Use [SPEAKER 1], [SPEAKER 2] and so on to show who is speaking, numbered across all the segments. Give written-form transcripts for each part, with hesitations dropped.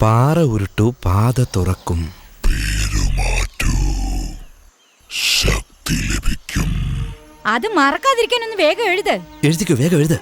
[SPEAKER 1] പാറ ഉരുട്ടു പാത തുറക്കും.
[SPEAKER 2] പേരുമാറ്റൂ, ശക്തി ലഭിക്കും.
[SPEAKER 3] അത് മറക്കാതിരിക്കാനൊന്ന് വേഗം എഴുത്.
[SPEAKER 1] എഴുതിക്കോ, വേഗം എഴുത്.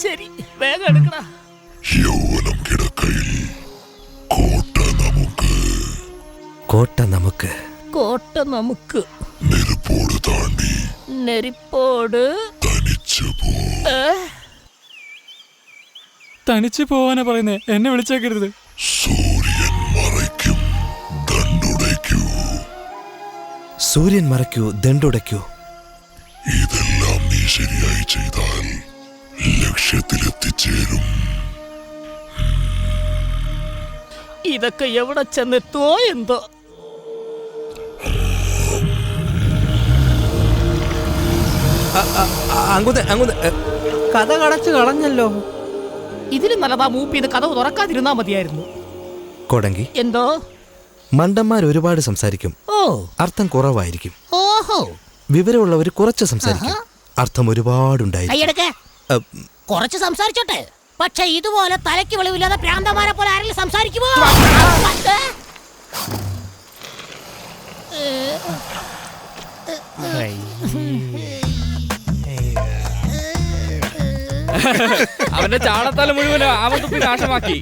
[SPEAKER 4] ശരി, വേഗം എടുക്കടാ.
[SPEAKER 2] യൗവനം കിടക്കയിൽ കോട്ട നമുക്ക്.
[SPEAKER 1] കോട്ട നമുക്ക്.
[SPEAKER 4] കോട്ട നമുക്ക്.
[SPEAKER 2] നെരുപ്പോട് താണ്ടി
[SPEAKER 4] നെരിപ്പോട്
[SPEAKER 2] തനിച്ചു പോ.
[SPEAKER 5] തനിച്ചു പോവാനാ പറയുന്നേ, എന്നെ വിളിച്ചേക്കരുത്.
[SPEAKER 2] സൂര്യൻ മറയ്ക്കും ദണ്ടുടയ്ക്കൂ.
[SPEAKER 1] സൂര്യൻ മറയ്ക്കൂ, ദണ്ടുടയ്ക്കൂ.
[SPEAKER 2] ഇതെല്ലാം നീ ശരിയായി ചെയ്താൽ ലക്ഷ്യത്തിലെത്തിച്ചേരും.
[SPEAKER 4] ഇതൊക്കെ എവിടെ ചെന്നെത്തുവോ എന്തോ.
[SPEAKER 6] കഥ കടച്ചു കളഞ്ഞല്ലോ.
[SPEAKER 4] ഇതിന് നല്ലതാ മൂപ്പി ഇത് കഥ തുറക്കാതിരുന്നാ മതിയായിരുന്നു.
[SPEAKER 1] കൊടങ്കി,
[SPEAKER 4] എന്തോ
[SPEAKER 1] മണ്ടന്മാർ ഒരുപാട് സംസാരിക്കും, അർത്ഥം കുറവായിരിക്കും.
[SPEAKER 4] ഓഹോ,
[SPEAKER 1] വിവരമുള്ളവർ കുറച്ച് സംസാരിക്കും, അർത്ഥം ഒരുപാടുണ്ടായിരിക്കും.
[SPEAKER 4] കുറച്ച് സംസാരിച്ചോട്ടെ, പക്ഷെ ഇതുപോലെ തലയ്ക്ക് വെളിവില്ലാതെ പ്രാന്തമാരെ പോലെ ആരെങ്കിലും സംസാരിക്കുമോ?
[SPEAKER 7] അവന്റെ ചാണത്താല മുഴുവൻ ആമത്തുപ്പി നാശമാക്കി.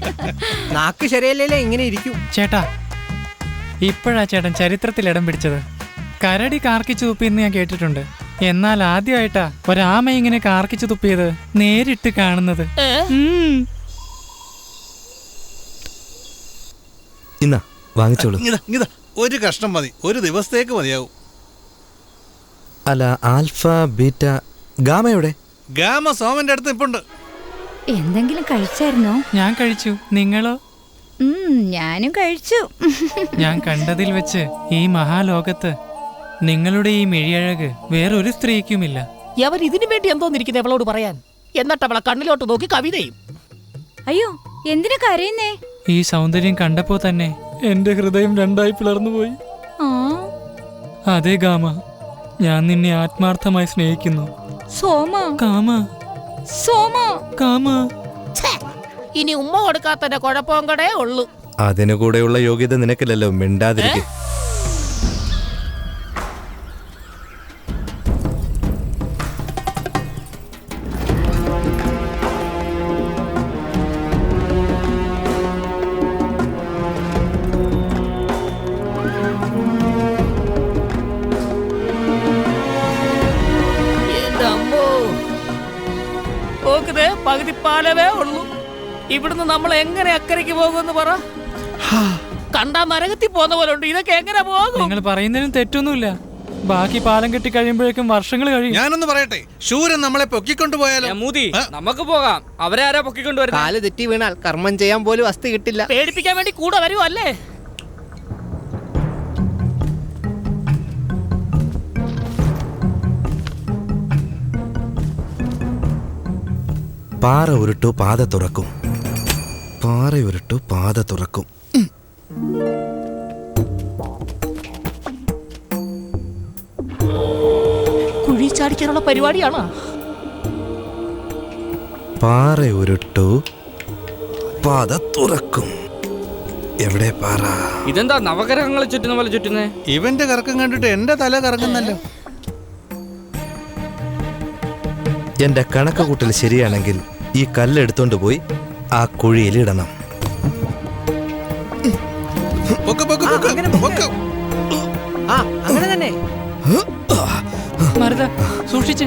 [SPEAKER 6] നാക്ക് ശരിയല്ലേ ഇങ്ങനെ ഇരിക്കും.
[SPEAKER 5] ചേട്ടാ, ഇപ്പോഴാ ചേട്ടൻ ചരിത്രത്തിൽ ഇടം പിടിച്ചത്. കരടി കാർക്കിച്ചു തുപ്പിയെന്ന് ഞാൻ കേട്ടിട്ടുണ്ട്, എന്നാൽ ആദ്യമായിട്ടാ ഒരാമ ഇങ്ങനെ കാർക്കിച്ചു തുപ്പിയത് നേരിട്ട് കാണുന്നത്.
[SPEAKER 1] ഇന്നാ വാങ്ങിച്ചോളൂ.
[SPEAKER 8] ഒരു കഷ്ണം മതി, ഒരു ദിവസത്തേക്ക് മതിയാവും.
[SPEAKER 1] അല്ല, ആൽഫ ബീറ്റ ഗാമയുടെ?
[SPEAKER 8] ഗാമ സോമന്റെ അടുത്ത് ഇപ്പുണ്ട്.
[SPEAKER 3] എന്തെങ്കിലും കഴിച്ചായിരുന്നോ?
[SPEAKER 5] ഞാൻ കഴിച്ചു, നിങ്ങളോ?
[SPEAKER 3] ഞാനും കഴിച്ചു.
[SPEAKER 5] ഞാൻ കണ്ടതിൽ വെച്ച് ഈ മഹാലോകത്ത് നിങ്ങളുടെ ഈ മിഴിയഴക് വേറൊരു സ്ത്രീക്കുമില്ല.
[SPEAKER 4] അവർ ഇതിനു വേണ്ടി എന്തോന്നിരിക്കുന്നത് അവളോട് പറയാൻ? എന്നിട്ട് അവളെ കണ്ണിലോട്ട് നോക്കി കവിതയും.
[SPEAKER 3] അയ്യോ, എന്തിനാ കരയുന്നേ?
[SPEAKER 5] ഈ സൗന്ദര്യം കണ്ടപ്പോ തന്നെ എന്റെ ഹൃദയം രണ്ടായി പിളർന്നുപോയി. അതെ ഗാമ, ഞാൻ നിന്നെ ആത്മാർത്ഥമായി സ്നേഹിക്കുന്നു.
[SPEAKER 3] സോമ,
[SPEAKER 5] കാമ,
[SPEAKER 3] സോമ,
[SPEAKER 5] കാമ.
[SPEAKER 4] ഇനി ഉമ്മ കൊടുക്കാത്തന്റെ കുഴപ്പം കൂടെ ഉള്ളു.
[SPEAKER 1] അതിനു കൂടെയുള്ള യോഗ്യത നിനക്കില്ലല്ലോ, മിണ്ടാതിരിക്കെ.
[SPEAKER 4] പകുതി പാലവേ ഉള്ളൂ. ഇവിടുന്ന് നമ്മൾ എങ്ങനെ അക്കരയ്ക്ക് പോകുമെന്ന് പറ. കണ്ടാ നരകത്തിൽ പോകുന്ന പോലെ ഉണ്ട്. ഇതൊക്കെ എങ്ങനെ പോകും?
[SPEAKER 5] നിങ്ങൾ പറയുന്നതിനും തെറ്റൊന്നുമില്ല. ബാക്കി പാലം കെട്ടി കഴിയുമ്പോഴേക്കും വർഷങ്ങൾ കഴിയും.
[SPEAKER 8] ഞാനൊന്ന് പറയട്ടെ, ശൂരൻ നമ്മളെ പൊക്കിക്കൊണ്ടുപോയാലോ?
[SPEAKER 7] മൂതി, നമുക്ക് പോകാം. അവരാരാ പൊക്കിക്കൊണ്ടുവരുന്നത്?
[SPEAKER 6] കാല് തെറ്റി വീണാൽ കർമ്മം ചെയ്യാൻ പോലും അസ്ഥി കിട്ടില്ല.
[SPEAKER 4] പേടിപ്പിക്കാൻ വേണ്ടി കൂടെ വരുമോ അല്ലേ?
[SPEAKER 1] പാറ ഉരുട്ടു പാത തുറക്കും. പാറ ഉരുട്ടു പാത തുറക്കും.
[SPEAKER 4] കുഴി ചാടിക്കാനുള്ള പരിപാടിയാണോ?
[SPEAKER 1] പാറ ഉരുട്ടു പാത തുറക്കും. എവിടെ പാറ?
[SPEAKER 7] ഇതെന്താ നവഗ്രഹങ്ങളെ ചുറ്റുന്ന പോലെ ചുറ്റുന്നേ?
[SPEAKER 8] ഇവന്റെ കറക്കം കണ്ടിട്ട് എന്റെ തല കറങ്ങുന്നല്ലോ.
[SPEAKER 1] എന്റെ കണക്ക് കൂട്ടൽ ശരിയാണെങ്കിൽ ഈ കല്ലെടുത്തോണ്ട് പോയി ആ കുഴിയിൽ ഇടണം.
[SPEAKER 6] അങ്ങനെ തന്നെ.
[SPEAKER 5] മരുത സൂക്ഷിച്ച്.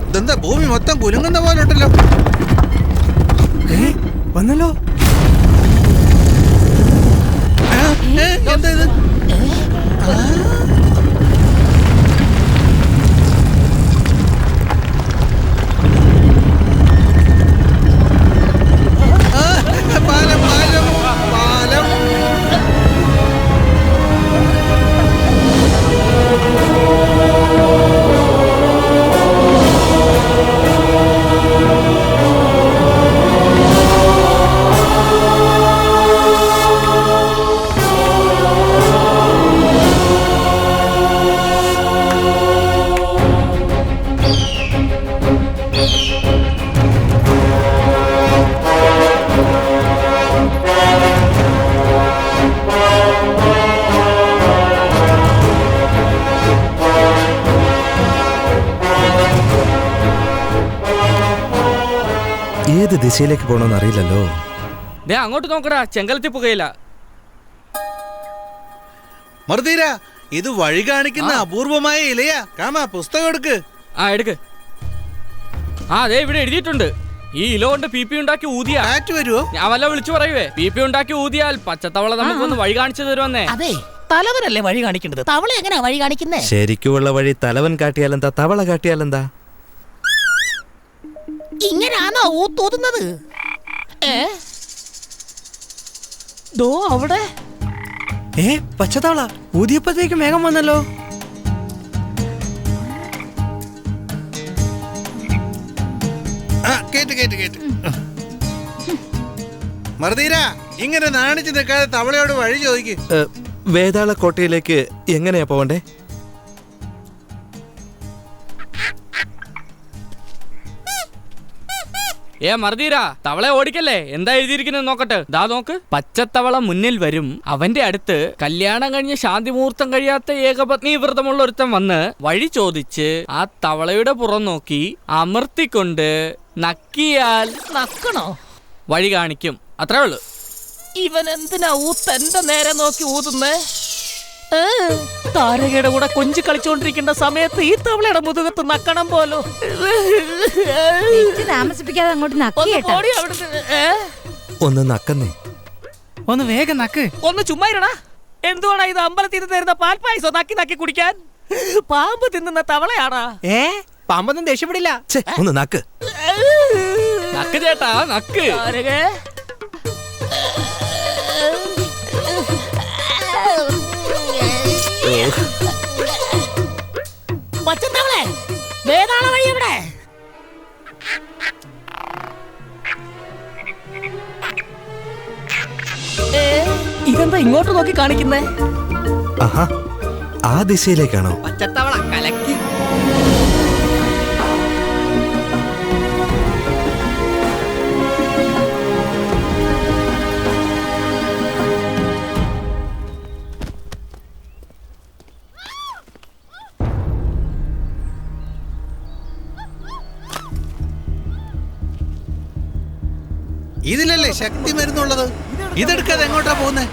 [SPEAKER 8] ഇതെന്താ ഭൂമി മൊത്തം കുലുങ്ങുന്ന പോലെ ഉണ്ടല്ലോ.
[SPEAKER 6] വന്നല്ലോ.
[SPEAKER 8] എന്താ ഇത്? പാലം പാലം പാലം.
[SPEAKER 1] ഏത് ദിശയിലേക്ക് പോകണമെന്ന് അറിയില്ലല്ലോ.
[SPEAKER 7] ദേ അങ്ങോട്ട് നോക്കടാ, ചെങ്കലത്തി പുകയില്ല.
[SPEAKER 8] മറുതീര, ഇത് വഴി കാണിക്കുന്ന അപൂർവമായ ഇലയാ. കാമ പുസ്തകം എടുക്ക്.
[SPEAKER 7] ആ എടുക്ക്. ആ അതെ ഇവിടെ എഴുതിയിട്ടുണ്ട്, ഈ ഇല കൊണ്ട് പി ഉണ്ടാക്കി ഊതിയാ
[SPEAKER 8] കാറ്റ് വരുവോ?
[SPEAKER 7] ഞാൻ വല്ല വിളിച്ചു പറയുവേ, പി ഉണ്ടാക്കി ഊതിയാൽ പച്ചത്തവള നമുക്കൊന്ന് വഴി കാണിച്ചു തരുമെന്നേ.
[SPEAKER 4] അതെ, തലവനല്ലേ വഴി കാണിക്കേണ്ടത്, തവള എങ്ങനെയാ വഴി കാണിക്കുന്നേ?
[SPEAKER 1] ശരിക്കുള്ള വഴി തലവൻ കാട്ടിയാലെന്താ, തവള കാട്ടിയാലെന്താ?
[SPEAKER 4] ഇങ്ങനാണോ ഊത്തോതുന്നത്? ദോ അവിടെ
[SPEAKER 6] പച്ചത്തവള ഊതിയപ്പോഴത്തേക്കും വേഗം വന്നല്ലോ.
[SPEAKER 8] ആ കേട്ട് കേട്ട് കേട്ട്. മറുതീര, ഇങ്ങനെ നാണിച്ച് നിൽക്കാതെ തവളയോട് വഴി ചോദിക്ക്.
[SPEAKER 1] വേതാളക്കോട്ടയിലേക്ക് എങ്ങനെയാ പോവണ്ടേ?
[SPEAKER 7] മറുതീര, തവളെ ഓടിക്കല്ലേ, എന്താ എഴുതിയിരിക്കുന്നത് നോക്കട്ടെ. ദാ നോക്ക്, പച്ചത്തവള മുന്നിൽ വരും, അവന്റെ അടുത്ത് കല്യാണം കഴിഞ്ഞ് ശാന്തി മുഹൂർത്തം കഴിയാത്ത ഏകപത്നി വ്രതമുള്ള ഒരുത്തൻ വന്ന് വഴി ചോദിച്ച് ആ തവളയുടെ പുറം നോക്കി അമർത്തിക്കൊണ്ട് നക്കിയാൽ
[SPEAKER 4] നക്കണോ?
[SPEAKER 7] വഴി കാണിക്കും. അത്രേ ഉള്ളു.
[SPEAKER 4] ഇവൻ എന്തിനാ ഊത്തന്റെ നേരെ നോക്കി ഊതുന്നേ? താരകയുടെ കൂടെ കൊഞ്ചി കളിച്ചോണ്ടിരിക്കേണ്ട സമയത്ത് ഈ തവളയുടെ മുതുകത്ത് നക്കണം പോലോ.
[SPEAKER 3] താമസിപ്പിക്കാതെ അങ്ങോട്ട് നക്കിയേട്ടാ.
[SPEAKER 1] ഒന്ന് നക്കുന്നേ.
[SPEAKER 5] ഒന്ന് വേഗം നക്ക്.
[SPEAKER 4] ഒന്ന് ചുമ്മാ ഇരടാ. എന്തുവാടാ ഇത്, അമ്പലത്തിൽ നിന്ന് തരുന്ന പാൽപ്പായസോ നക്കി നക്കി കുടിക്കാൻ? പാമ്പ് തിന്നുന്ന തവളയാടാ.
[SPEAKER 6] പാമ്പൊന്നും ദേഷ്യപ്പെടില്ല.
[SPEAKER 1] ഛെ, ഒന്ന് നക്ക്.
[SPEAKER 7] നക്ക് ചേട്ടാ നക്ക്.
[SPEAKER 4] താരകേ, പച്ചത്തവളെ, വേതാള വഴി എവിടെ? ഇതെന്താ ഇങ്ങോട്ട് നോക്കി കാണിക്കുന്നേ?
[SPEAKER 1] ആഹാ, ആ ദിശയിലേക്കാണോ?
[SPEAKER 6] പച്ചത്തവള കലക്കി.
[SPEAKER 8] ഇതിലല്ലേ ശക്തി മരുന്നുള്ളത്? ഇതെടുക്കാതെ എങ്ങോട്ടാ പോകുന്നേ?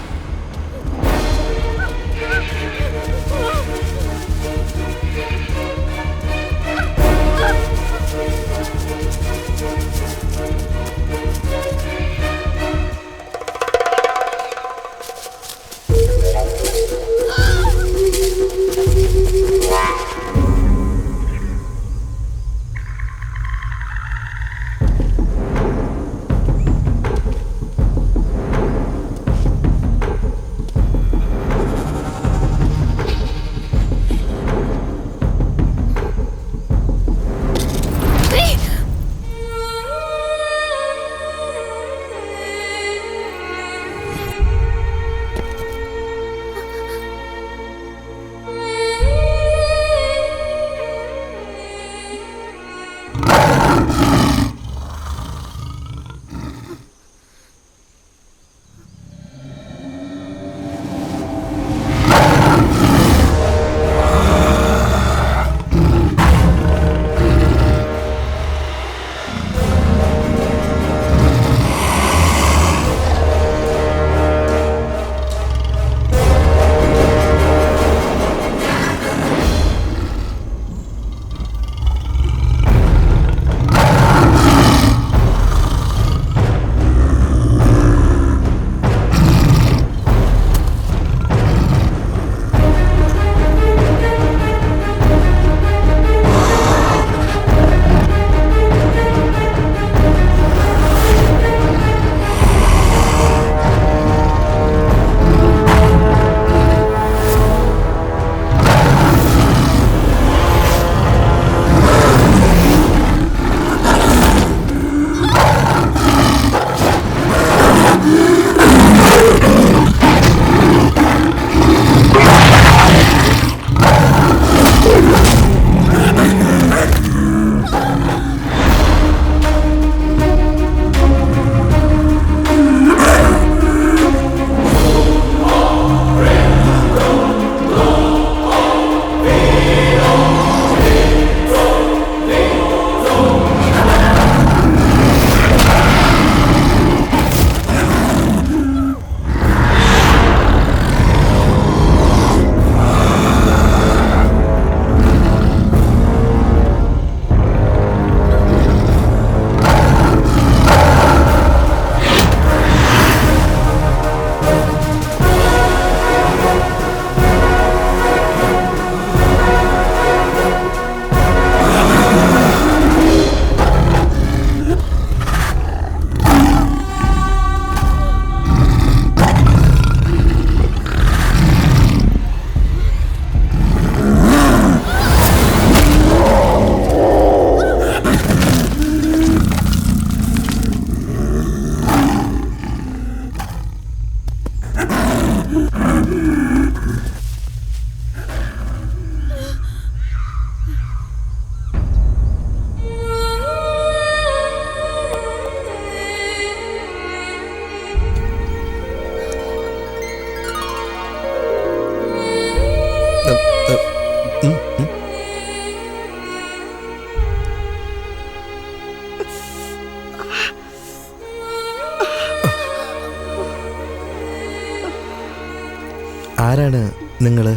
[SPEAKER 1] ആരാണ് നിങ്ങള്?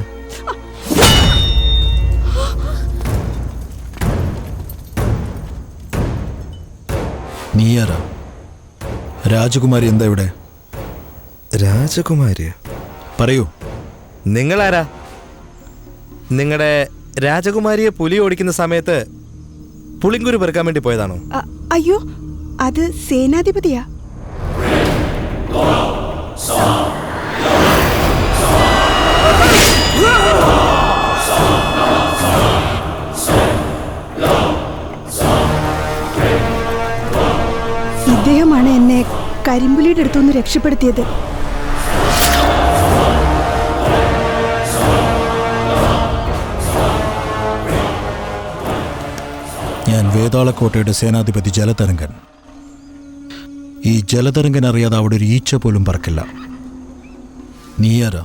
[SPEAKER 9] നീയാരാ? രാജകുമാരി എന്താ ഇവിടെ?
[SPEAKER 1] രാജകുമാരി?
[SPEAKER 9] പറയൂ.
[SPEAKER 1] നിങ്ങളാരാ? നിങ്ങളുടെ രാജകുമാരിയെ പുലി ഓടിക്കുന്ന സമയത്ത് പുളിങ്കുരു പെറുക്കാൻ വേണ്ടി പോയതാണോ?
[SPEAKER 10] അയ്യോ, അത് സേനാധിപതിയാ. ഇദ്ദേഹമാണ് എന്നെ കരിമ്പുലിയുടെ അടുത്തുനിന്ന് രക്ഷപ്പെടുത്തിയത്.
[SPEAKER 9] ഞാൻ വേതാളക്കോട്ടയുടെ സേനാധിപതി ജലതരംഗൻ. ഈ ജലതരംഗൻ അറിയാതെ അവിടെ ഒരു ഈച്ച പോലും പറക്കില്ല. നീയാരാ?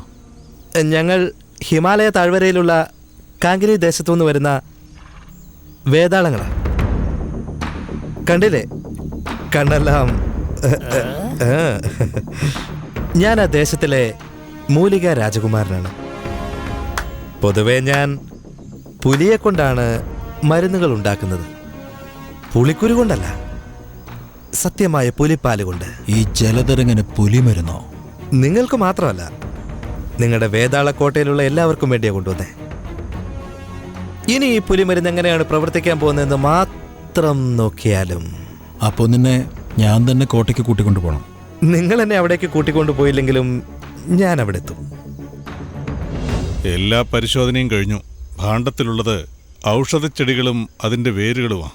[SPEAKER 1] ഞങ്ങൾ ഹിമാലയ താഴ്വരയിലുള്ള കാങ്കിരി ദേശത്തുനിന്ന് വരുന്ന വേതാളങ്ങളാ. കണ്ടില്ലേ, കണ്ണെല്ലാം. ഞാൻ ആ ദേശത്തിലെ മൂലിക രാജകുമാരനാണ്. പൊതുവെ ഞാൻ പുലിയെ കൊണ്ടാണ് മരുന്നുകൾ ഉണ്ടാക്കുന്നത്. പുളിക്കുരു കൊണ്ടല്ല, സത്യമായ പുലിപ്പാല് കൊണ്ട്.
[SPEAKER 9] ഈ ജലതരംഗന് പുലിമരുന്നോ?
[SPEAKER 1] നിങ്ങൾക്ക് മാത്രമല്ല, നിങ്ങളുടെ വേതാളക്കോട്ടയിലുള്ള എല്ലാവർക്കും വേണ്ടിയാണ് കൊണ്ടുവന്നേ. ഇനി ഈ പുലിമരുന്ന് എങ്ങനെയാണ് പ്രവർത്തിക്കാൻ പോകുന്നതെന്ന് മാത്രം നോക്കിയാലും.
[SPEAKER 9] അപ്പോൾ നിന്നെ ഞാൻ തന്നെ കോട്ടയ്ക്ക് കൂട്ടിക്കൊണ്ടു പോകണം.
[SPEAKER 1] നിങ്ങൾ എന്നെ അവിടേക്ക് കൂട്ടിക്കൊണ്ടു പോയില്ലെങ്കിലും ഞാൻ അവിടെ എത്തും.
[SPEAKER 2] എല്ലാ പരിശോധനയും കഴിഞ്ഞു. ഭാണ്ഡത്തിലുള്ളത് ഔഷധച്ചെടികളും അതിന്റെ വേരുകളുമാ.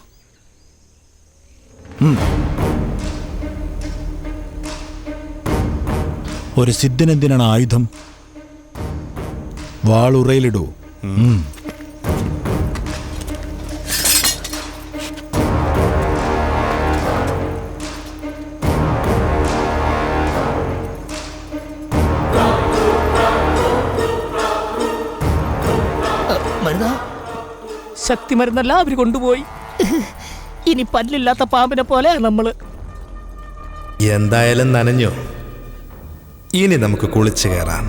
[SPEAKER 9] ഒരു സിദ്ധനെന്തിനാണ് ആയുധം? വാളുറയിലിടൂ.
[SPEAKER 4] ശക്തി മരുന്നല്ല അവര് കൊണ്ടുപോയി. ഇനി പല്ലില്ലാത്ത പാമ്പിനെ പോലെ നമ്മള്.
[SPEAKER 1] എന്തായാലും നനഞ്ഞു. ഇനി നമുക്ക് കുളിച്ചു കയറാം.